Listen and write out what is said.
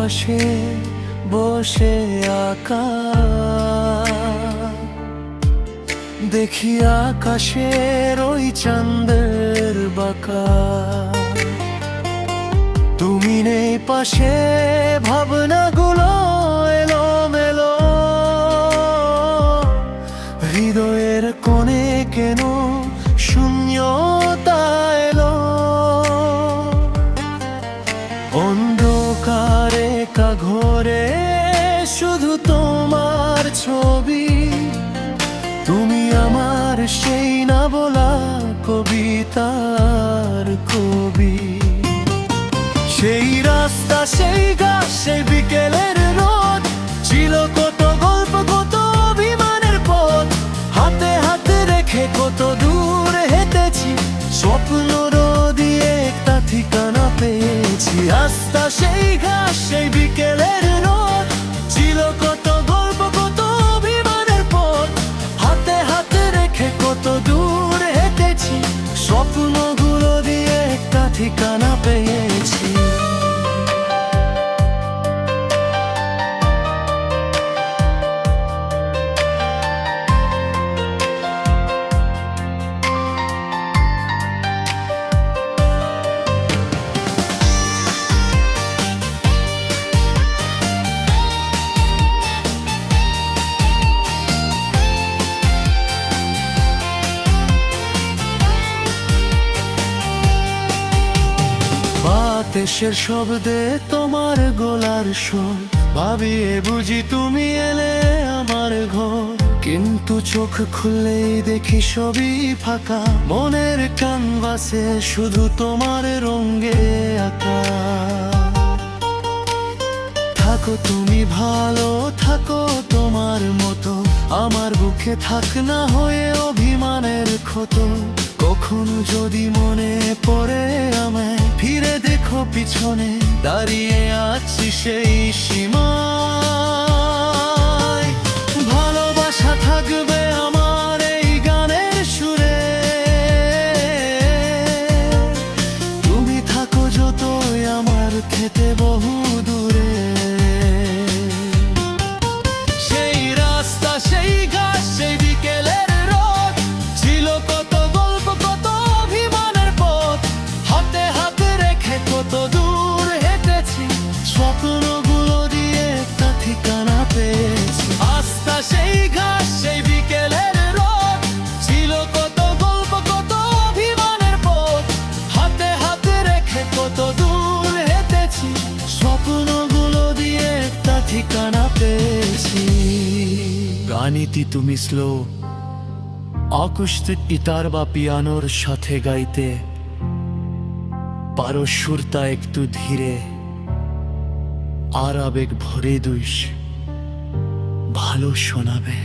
পাশে বসে আঁকা, দেখি আকাশের ওই চাঁদের বাঁকা। তুমি নেই পাশে, ভাবনাগুলো এলোমেলো, হৃদয়ের কোণে কেন শূন্যতা এলো। অন্ধকারে ঘরে শুধু তোমার ছবি, তুমি আমার সেই না বলা কবিতার কবি। সেই রাস্তা, সেই গাছ, সেই বিকেলের রোদ, ছিল কত গল্প, কত অভিমানের পথ। হাতে হাতে রেখে কত দূর হেঁটেছি, স্বপ্ন দিয়ে একটা ঠিকানা পেয়েছি। রাস্তা, সেই ঘাস, সেই বিকেলের রোদ, ছিল কত গল্প, কত অভিমানের পথ। হাতে হাতে রেখে কত দূর হেঁটেছি, স্বপ্নগুলো দিয়ে একটা ঠিকানা পেয়েছি। বাতাসের শব্দে তোমার গলার সুর, ভাবিয়ে বুঝি তুমি এলে আমার ঘর। কিন্তু চোখ খুললেই দেখি সবই ফাঁকা, মনের ক্যানভাসে শুধু তোমার রঙে আঁকা। থাকো তুমি ভালো, থাকো তোমার মতো, আমার বুকে থাক না হয়ে অভিমানের ক্ষত। কখনো যদি মনে পড়ে আমায়, ফিরে দেখো পিছনে, দাঁড়িয়ে আছি সেই সীমায়। ভালোবাসা থাকবে আমার এই গানের সুরে, তুমি থাকো যতই আমার খেতে বহু দূরে। সেই রাস্তা, সেই গাছ, সেই বিকেলের রোদ, ছিল কত গল্প, কত অভিমানের পথ। হাতে হাতে রেখে কত দূর হেঁটেছি, স্বপ্নগুলো দিয়ে একটা ঠিকানা পেয়েছি। রাস্তা, সেই ঘাস, সেই বিকেলের রোদ, ছিল কত গল্প, কত অভিমানের পথ। হাতে হাতে রেখে কত দূর হেঁটেছি, স্বপ্নগুলো দিয়ে একটা ঠিকানা পেয়েছি। গানিতি তুমি স্লো, অ্যাকুস্টিক গিটার বা পিয়ানোর সাথে গাইতে পারো সুরটা একটু ধীরে, আর আবেগ ভরে দুইস ভালো শোনাবে।